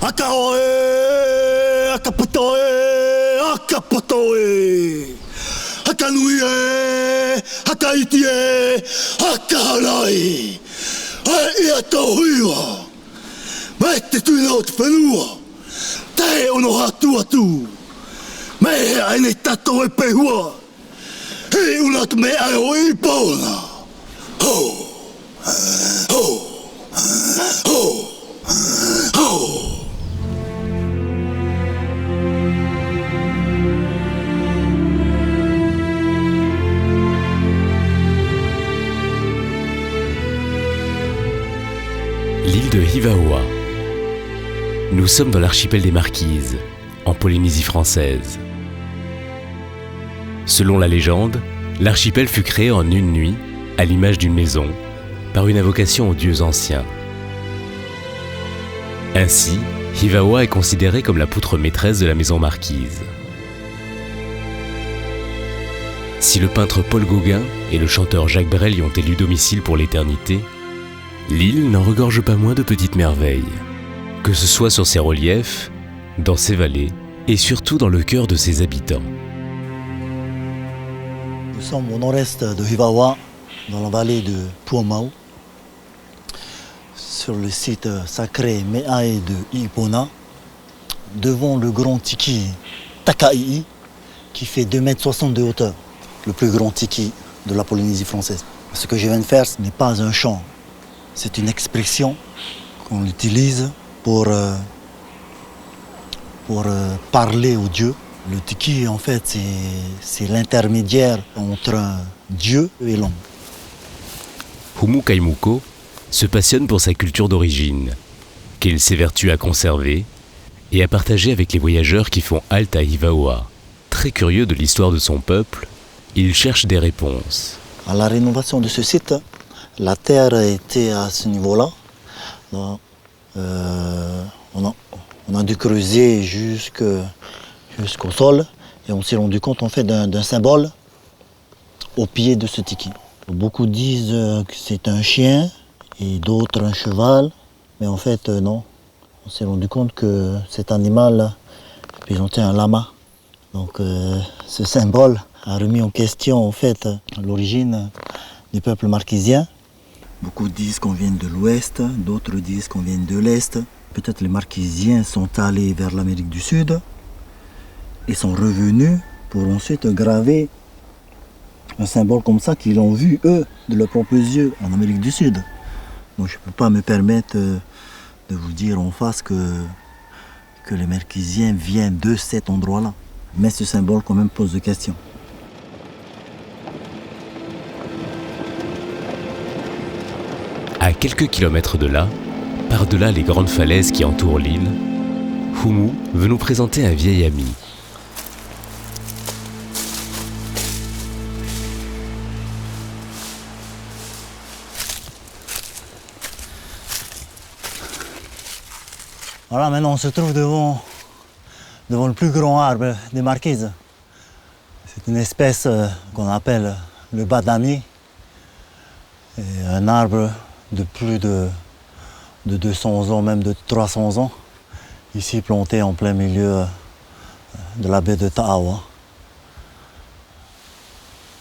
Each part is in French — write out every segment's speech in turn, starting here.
Akaoe, akapotoe, akapotoe. Akanuie, akaitie, akahalai. Ai ia tohuiwa. Mette tuinaut whenua. Te ono hatu atu. Me aine tato e pehua. Hei unat me ai hoi pona. Ho, ho, ho, ho. L'île de Hivaoa. Nous sommes dans l'archipel des Marquises, en Polynésie française. Selon la légende, l'archipel fut créé en une nuit, à l'image d'une maison, par une invocation aux dieux anciens. Ainsi, Hivaoa est considérée comme la poutre maîtresse de la maison marquise. Si le peintre Paul Gauguin et le chanteur Jacques Brel y ont élu domicile pour l'éternité, l'île n'en regorge pas moins de petites merveilles, que ce soit sur ses reliefs, dans ses vallées et surtout dans le cœur de ses habitants. Nous sommes au nord-est de Hivaoa, dans la vallée de Puamau, sur le site sacré Me'ae de Ipona, devant le grand tiki Takai'i, qui fait 2,60 m de hauteur, le plus grand tiki de la Polynésie française. Ce que je viens de faire, ce n'est pas un chant, c'est une expression qu'on utilise pour parler aux dieux. Le tiki, en fait, c'est l'intermédiaire entre un dieu et l'homme. Humu Kaimuko se passionne pour sa culture d'origine, qu'il s'évertue à conserver et à partager avec les voyageurs qui font halte à Hivaoa. Très curieux de l'histoire de son peuple, il cherche des réponses. À la rénovation de ce site, la terre était à ce niveau-là. On a dû creuser jusqu'au sol et on s'est rendu compte en fait d'un symbole au pied de ce tiki. Beaucoup disent que c'est un chien et d'autres un cheval, mais en fait non. On s'est rendu compte que cet animal représentait un lama. Donc ce symbole a remis en question en fait l'origine du peuple marquisien. Beaucoup disent qu'on vient de l'ouest, d'autres disent qu'on vient de l'est. Peut-être les Marquisiens sont allés vers l'Amérique du Sud et sont revenus pour ensuite graver un symbole comme ça qu'ils ont vu, eux, de leurs propres yeux en Amérique du Sud. Donc je ne peux pas me permettre de vous dire en face que les Marquisiens viennent de cet endroit-là. Mais ce symbole quand même pose des questions. À quelques kilomètres de là, par-delà les grandes falaises qui entourent l'île, Humu veut nous présenter un vieil ami. Voilà, maintenant on se trouve devant le plus grand arbre des Marquises. C'est une espèce qu'on appelle le badami. Et un arbre de plus de 200 ans, même de 300 ans, ici planté en plein milieu de la baie de Ta'awa.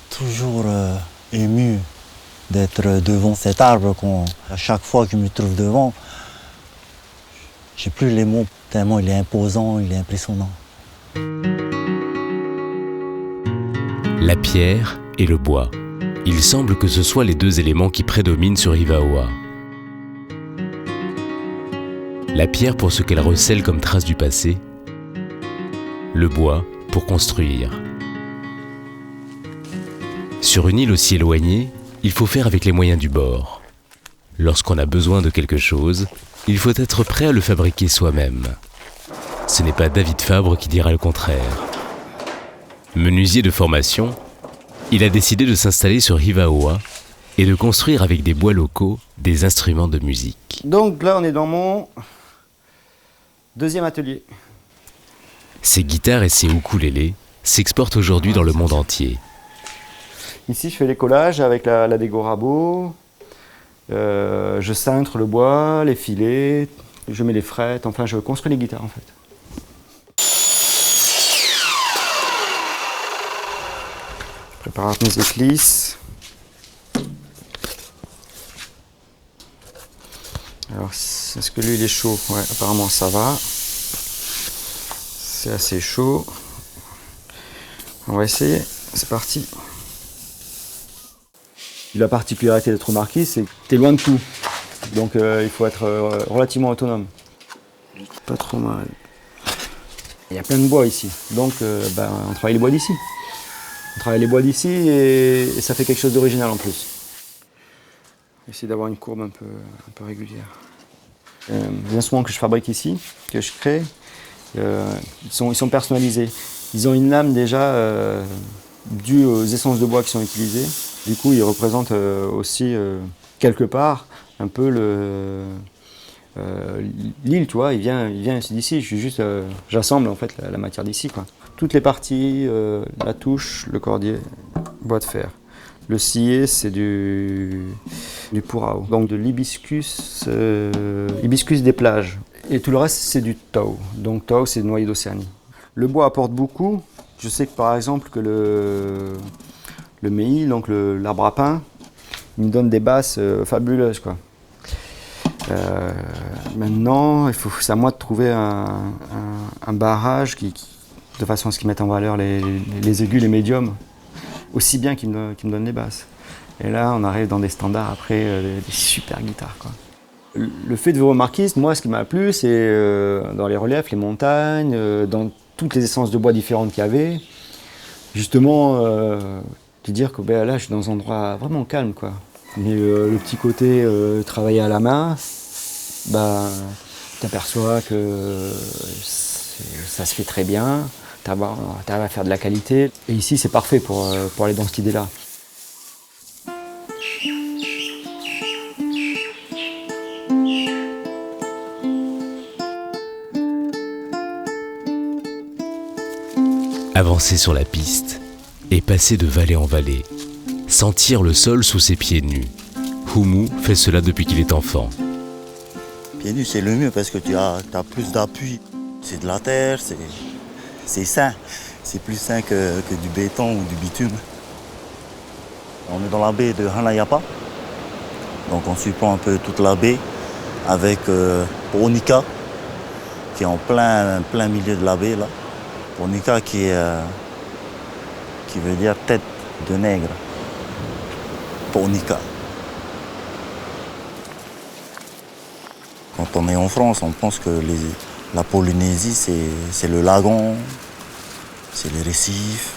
Toujours ému d'être devant cet arbre. À chaque fois que je me trouve devant, j'ai plus les mots, tellement il est imposant, il est impressionnant. La pierre et le bois. Il semble que ce soient les deux éléments qui prédominent sur Hivaoa. La pierre pour ce qu'elle recèle comme trace du passé, le bois pour construire. Sur une île aussi éloignée, il faut faire avec les moyens du bord. Lorsqu'on a besoin de quelque chose, il faut être prêt à le fabriquer soi-même. Ce n'est pas David Fabre qui dira le contraire. Menuisier de formation, il a décidé de s'installer sur Hivaoa et de construire avec des bois locaux des instruments de musique. Donc là, on est dans mon deuxième atelier. Ces guitares et ces ukulélés s'exportent aujourd'hui dans le monde entier. Ici, je fais les collages avec la dégo rabot. Je cintre le bois, les filets, je mets les frettes, enfin je construis les guitares en fait. Je prépare mes éclisses. Alors, est-ce que l'huile est chaud? Ouais, apparemment ça va. C'est assez chaud. On va essayer. C'est parti. La particularité d'être marquise, c'est que tu es loin de tout. Donc il faut être relativement autonome. Pas trop mal. Il y a plein de bois ici. Donc on travaille les bois d'ici. On travaille les bois d'ici et ça fait quelque chose d'original en plus. Essayer d'avoir une courbe un peu régulière. Les instruments que je fabrique ici, que je crée, ils sont personnalisés. Ils ont une lame déjà due aux essences de bois qui sont utilisées. Du coup, ils représentent aussi quelque part un peu l'île, tu vois. Il vient d'ici. J'assemble en fait la matière d'ici, quoi. Toutes les parties, la touche, le cordier, bois de fer. Le scié, c'est du purao, donc de l'hibiscus des plages. Et tout le reste, c'est du tau. Donc tau, c'est le noyer d'Océanie. Le bois apporte beaucoup. Je sais que par exemple que le méhi, donc l'arbre à pain, il me donne des basses fabuleuses, quoi. Maintenant, c'est à moi de trouver un barrage de façon à ce qu'il mette en valeur les aigus, les médiums, aussi bien qu'il me donne les basses. Et là, on arrive dans des standards après, des super guitares, quoi. Le fait de vivre au Marquise, moi, ce qui m'a plu, c'est dans les reliefs, les montagnes, dans toutes les essences de bois différentes qu'il y avait. Justement, de dire que là, je suis dans un endroit vraiment calme, quoi. Mais le petit côté travailler à la main, t'aperçois que ça se fait très bien, t'arrives à faire de la qualité. Et ici, c'est parfait pour aller dans cette idée-là. Avancer sur la piste et passer de vallée en vallée, sentir le sol sous ses pieds nus. Oumou fait cela depuis qu'il est enfant. Pieds nus, c'est le mieux parce que tu as plus d'appui. C'est de la terre, c'est sain. C'est plus sain que du béton ou du bitume. On est dans la baie de Hanayapa. Donc on surplombe un peu toute la baie avec Ponika qui est en plein milieu de la baie là. Ponika qui veut dire tête de nègre. Ponika. Quand on est en France, on pense que la Polynésie, c'est le lagon, c'est les récifs.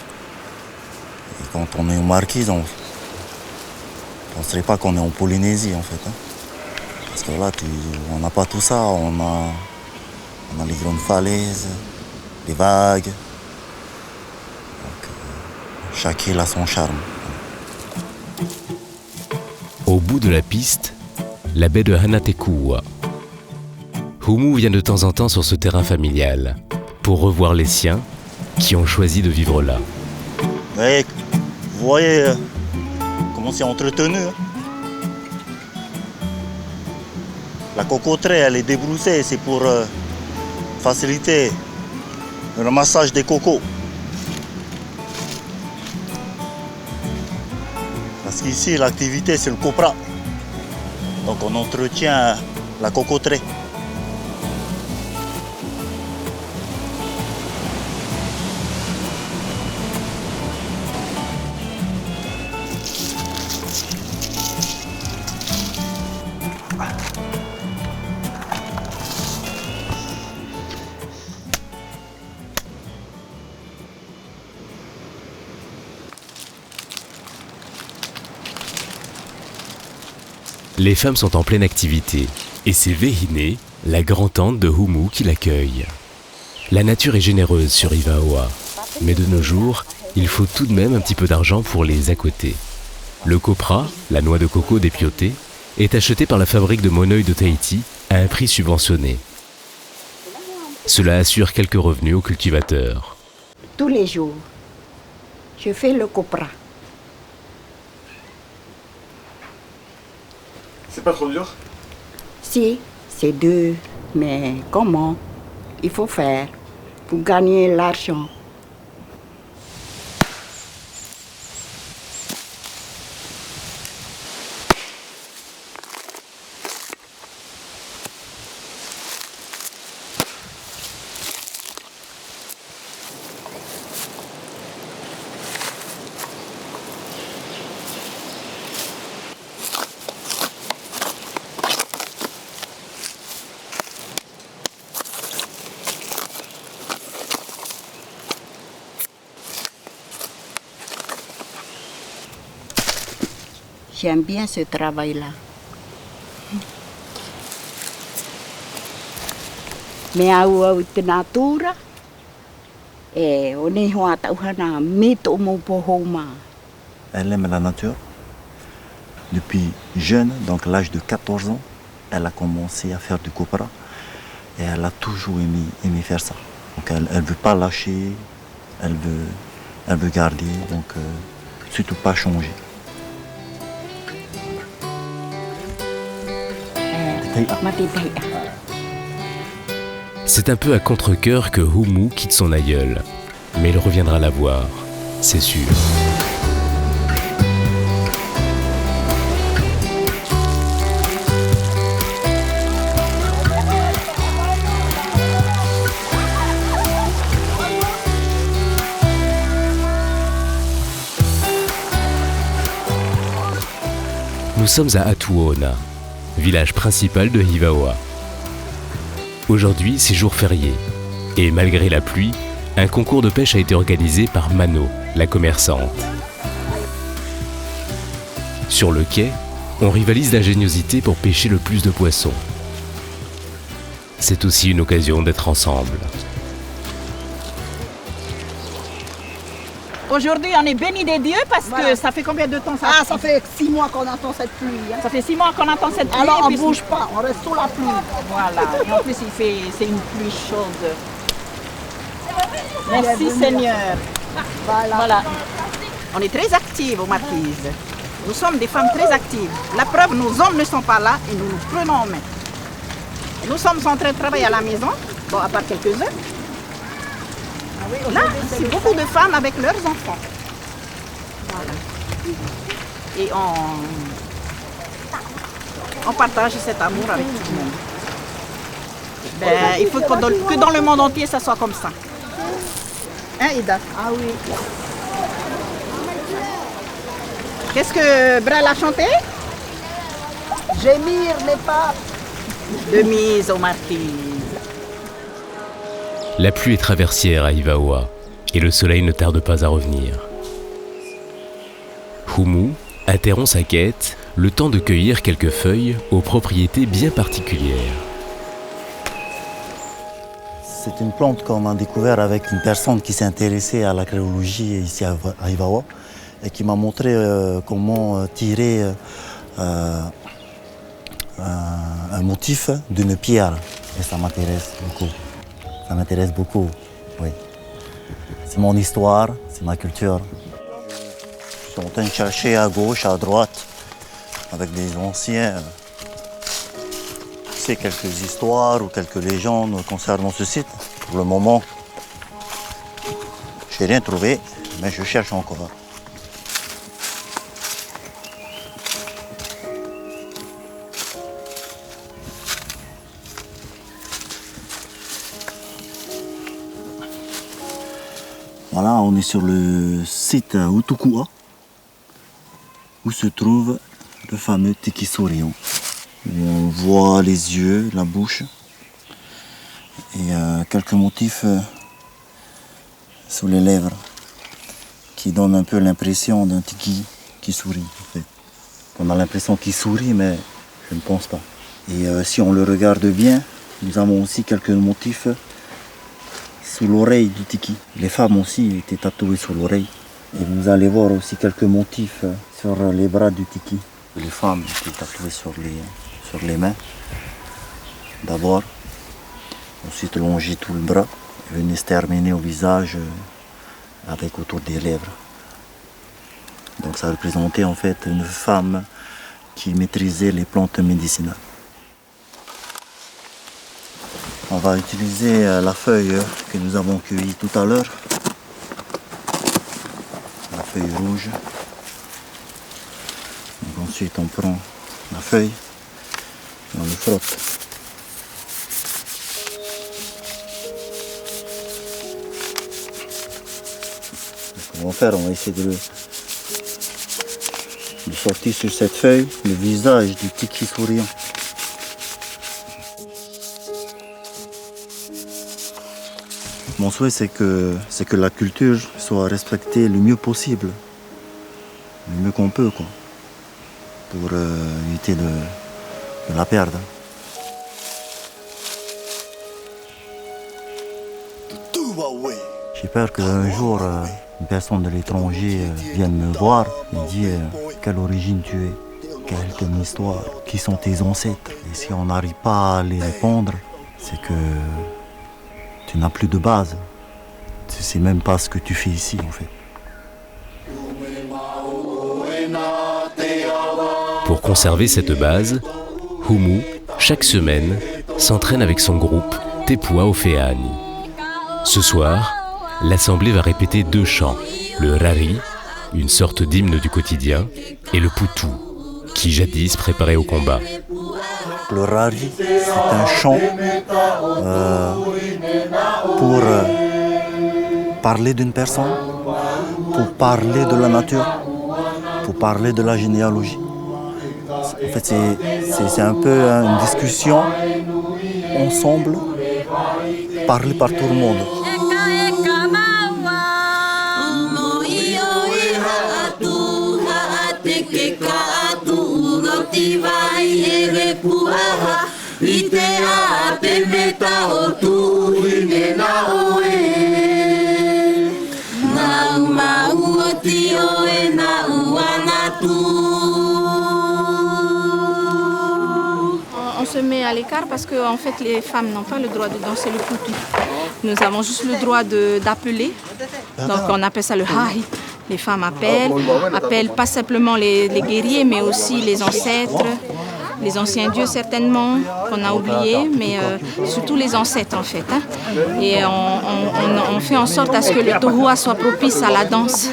Et quand on est aux Marquises, on ne penserait pas qu'on est en Polynésie, en fait. Hein. Parce que là, on n'a pas tout ça. On a les grandes falaises, les vagues. Donc, chaque île a son charme. Au bout de la piste, la baie de Hanatekua. Oumou vient de temps en temps sur ce terrain familial pour revoir les siens qui ont choisi de vivre là. Ouais, vous voyez comment c'est entretenu. Hein. La cocoterie, elle est débroussée, c'est pour faciliter le ramassage des cocos. Parce qu'ici, l'activité, c'est le copra. Donc on entretient la cocoterie. Les femmes sont en pleine activité et c'est Vehine, la grand-tante de Oumou, qui l'accueille. La nature est généreuse sur Ivaoa, mais de nos jours, il faut tout de même un petit peu d'argent pour les accoter. Le copra, la noix de coco dépiautée, est acheté par la fabrique de Moneuil de Tahiti à un prix subventionné. Cela assure quelques revenus aux cultivateurs. Tous les jours, je fais le copra. C'est pas trop dur? Si, c'est 2 Mais comment? Il faut faire pour gagner l'argent. J'aime bien ce travail-là. Mais à natura, et on est Elle aime la nature. Depuis jeune, donc l'âge de 14 ans, elle a commencé à faire du copra. Et elle a toujours aimé faire ça. Donc elle ne veut pas lâcher, elle veut garder, donc surtout pas changer. C'est un peu à contre-cœur que Oumou quitte son aïeul. Mais il reviendra la voir, c'est sûr. Nous sommes à Atuona, village principal de Hivaoa. Aujourd'hui, c'est jour férié. Et malgré la pluie, un concours de pêche a été organisé par Mano, la commerçante. Sur le quai, on rivalise d'ingéniosité pour pêcher le plus de poissons. C'est aussi une occasion d'être ensemble. Aujourd'hui, on est béni des dieux parce que ça fait combien de temps ça? Ah, ça fait 6 mois qu'on attend cette pluie. Hein. Ça fait 6 mois qu'on attend cette pluie. Alors on ne bouge pas, on reste sous la pluie. Voilà. Et en plus, c'est une pluie chaude. Merci Seigneur. Voilà. On est très actives aux Marquises. Nous sommes des femmes très actives. La preuve, nos hommes ne sont pas là et nous nous prenons en main. Et nous sommes en train de travailler à la maison, bon, à part quelques-uns. Là, c'est beaucoup de femmes avec leurs enfants. Voilà. Et on partage cet amour avec tout le monde. Ben, il faut que dans le monde entier, ça soit comme ça. Hein, Ida? Ah oui. Qu'est-ce que Brel a chanté? Gémir n'est pas... De mise aux Marquises. La pluie est traversière à Hivaoa et le soleil ne tarde pas à revenir. Oumou interrompt sa quête, le temps de cueillir quelques feuilles aux propriétés bien particulières. C'est une plante qu'on a découvert avec une personne qui s'est intéressée à la créologie ici à Hivaoa et qui m'a montré comment tirer un motif d'une pierre. Et ça m'intéresse beaucoup. Ça m'intéresse beaucoup, oui. C'est mon histoire, c'est ma culture. Je suis en train de chercher à gauche, à droite, avec des anciens. C'est quelques histoires ou quelques légendes concernant ce site. Pour le moment, je n'ai rien trouvé, mais je cherche encore. Voilà, on est sur le site Utukua, où se trouve le fameux Tiki Sourion. On voit les yeux, la bouche et quelques motifs sous les lèvres qui donnent un peu l'impression d'un tiki qui sourit. En fait. On a l'impression qu'il sourit, mais je ne pense pas. Et si on le regarde bien, nous avons aussi quelques motifs sous l'oreille du tiki. Les femmes aussi étaient tatouées sur l'oreille. Et vous allez voir aussi quelques motifs sur les bras du tiki. Les femmes étaient tatouées sur les mains, d'abord. Ensuite longer tout le bras et venir se terminer au visage avec autour des lèvres. Donc ça représentait en fait une femme qui maîtrisait les plantes médicinales. On va utiliser la feuille que nous avons cueillie tout à l'heure. La feuille rouge. Donc ensuite on prend la feuille et on le frotte. On va faire, on va essayer de sortir sur cette feuille le visage du tiki souriant. Mon souhait c'est que la culture soit respectée le mieux possible, le mieux qu'on peut, quoi, pour éviter de la perdre. J'ai peur qu'un jour une personne de l'étranger vienne me voir et dise quelle origine tu es, quelle est ton histoire, qui sont tes ancêtres. Et si on n'arrive pas à les répondre, c'est que tu n'as plus de base. Tu sais même pas ce que tu fais ici en fait. Pour conserver cette base, Humu, chaque semaine, s'entraîne avec son groupe Tepua Ofeani. Ce soir, l'assemblée va répéter 2 chants, le rari, une sorte d'hymne du quotidien, et le putu, qui jadis préparait au combat. Le rari, c'est un chant pour parler d'une personne, pour parler de la nature, pour parler de la généalogie. En fait, c'est un peu une discussion ensemble, parlée par tout le monde. On se met à l'écart parce que en fait, les femmes n'ont pas le droit de danser le putu. Nous avons juste le droit d'appeler. Donc on appelle ça le hahi. Les femmes appellent pas simplement les guerriers, mais aussi les ancêtres, les anciens dieux certainement, qu'on a oubliés, mais surtout les ancêtres en fait. Hein. Et on fait en sorte à ce que le tohua soit propice à la danse.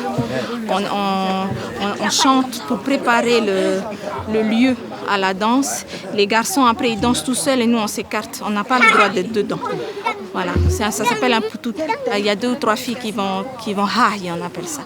On chante pour préparer le lieu à la danse. Les garçons après ils dansent tout seuls et nous on s'écarte. On n'a pas le droit d'être dedans. Voilà, ça s'appelle un putu. Il y a 2 ou 3 filles qui vont hahi, on appelle ça.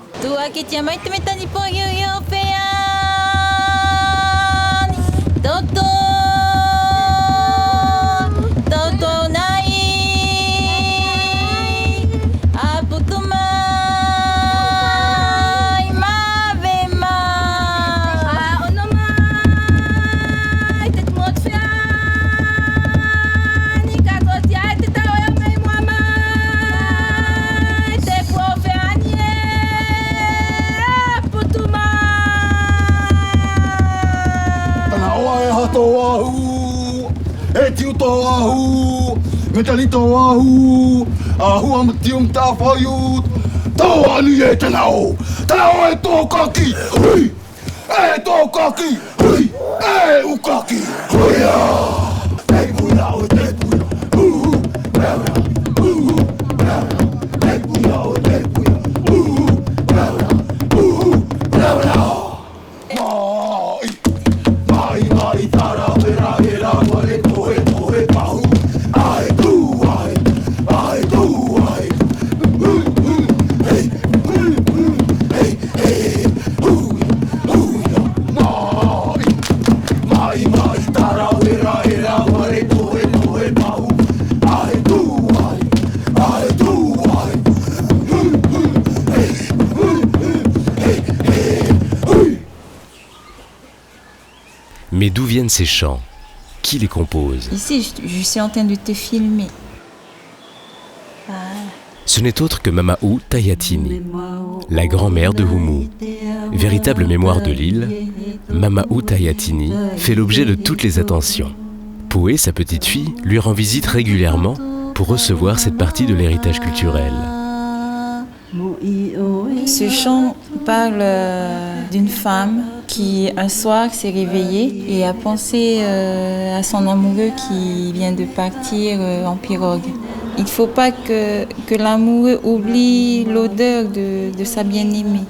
Metalito ahu, ahu amtium tafayut. Tawani etanao, tanao etokaki, hui, etokaki, hui, ukaki, huya. Tepuya, tepuya, Mais d'où viennent ces chants? Qui les compose? Ici, je suis en train de te filmer. Ce n'est autre que Mama'u Tayatini, la grand-mère de Humu. Véritable mémoire de l'île, Mama'u Tayatini fait l'objet de toutes les attentions. Poé, sa petite fille, lui rend visite régulièrement pour recevoir cette partie de l'héritage culturel. Ce chant parle d'une femme qui un soir s'est réveillé et a pensé à son amoureux qui vient de partir en pirogue. Il ne faut pas que l'amoureux oublie l'odeur de sa bien-aimée.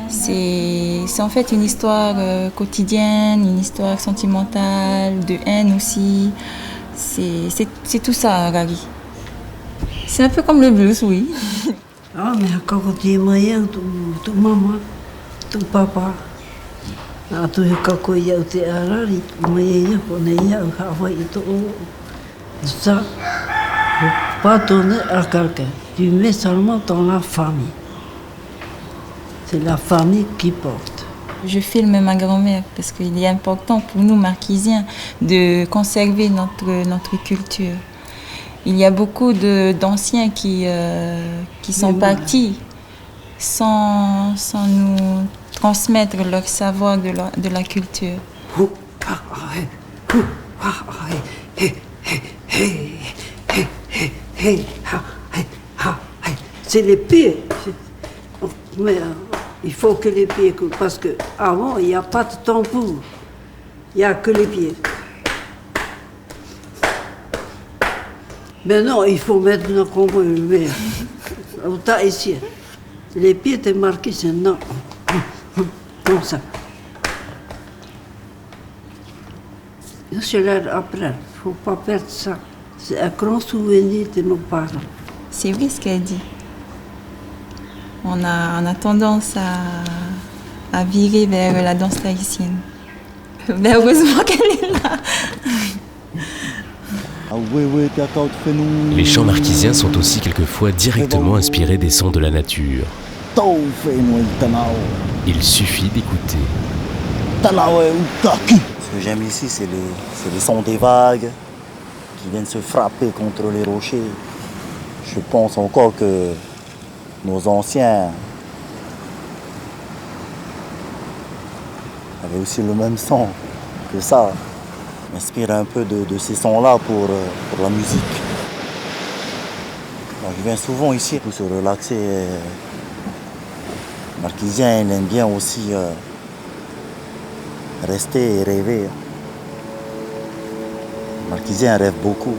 C'est en fait une histoire quotidienne, une histoire sentimentale, de haine aussi. C'est tout ça, Harari. C'est un peu comme le blues, oui. Ah, mais quand tu es moyen, tu maman, tu papa. Ah, tu es kako ya te Harari, moyen pour ne ya Hawaii tout ça. Faut pas donner à quelqu'un. Tu mets seulement dans la famille. C'est la famille qui porte. Je filme ma grand-mère parce qu'il est important pour nous, marquisiens, de conserver notre culture. Il y a beaucoup d'anciens qui sont partis sans nous transmettre leur savoir de la culture. C'est les pieds. Mais il faut que les pieds coulent parce qu'avant, il n'y a pas de tambour. Il n'y a que les pieds. Mais non, il faut mettre le combo mais au tas ici. Les pieds étaient marqués, c'est non. Comme ça. Je l'ai après. Il ne faut pas perdre ça. C'est un grand souvenir de nos parents. C'est vrai ce qu'elle dit. On a tendance à virer vers la danse tahitienne. Mais heureusement qu'elle est là. Les chants marquisiens sont aussi quelquefois directement inspirés des sons de la nature. Il suffit d'écouter. Ce que j'aime ici, c'est les sons des vagues qui viennent se frapper contre les rochers. Je pense encore que nos anciens avaient aussi le même son que ça. M'inspire un peu de ces sons-là pour la musique. Alors, je viens souvent ici pour se relaxer. Les Marquisiens aiment bien aussi rester et rêver. Les Marquisiens rêvent beaucoup.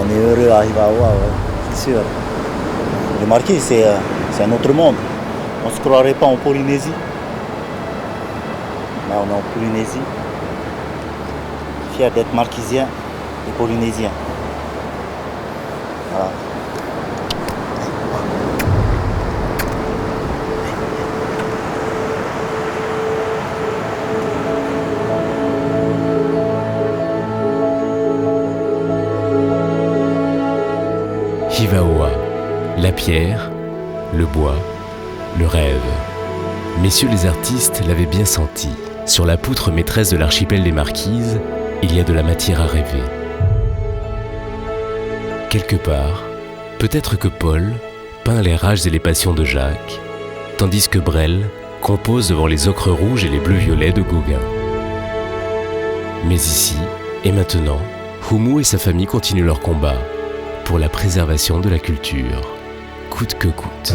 On est heureux à Hivaoa, c'est sûr. Le Marquis, c'est un autre monde. On ne se croirait pas en Polynésie. Là, on est en Polynésie. Fier d'être marquisien et polynésien. Voilà. Hivaoa, la pierre, le bois, le rêve. Messieurs les artistes l'avaient bien senti. Sur la poutre maîtresse de l'archipel des Marquises, il y a de la matière à rêver. Quelque part, peut-être que Paul peint les rages et les passions de Jacques, tandis que Brel compose devant les ocres rouges et les bleus violets de Gauguin. Mais ici et maintenant, Oumou et sa famille continuent leur combat pour la préservation de la culture, coûte que coûte.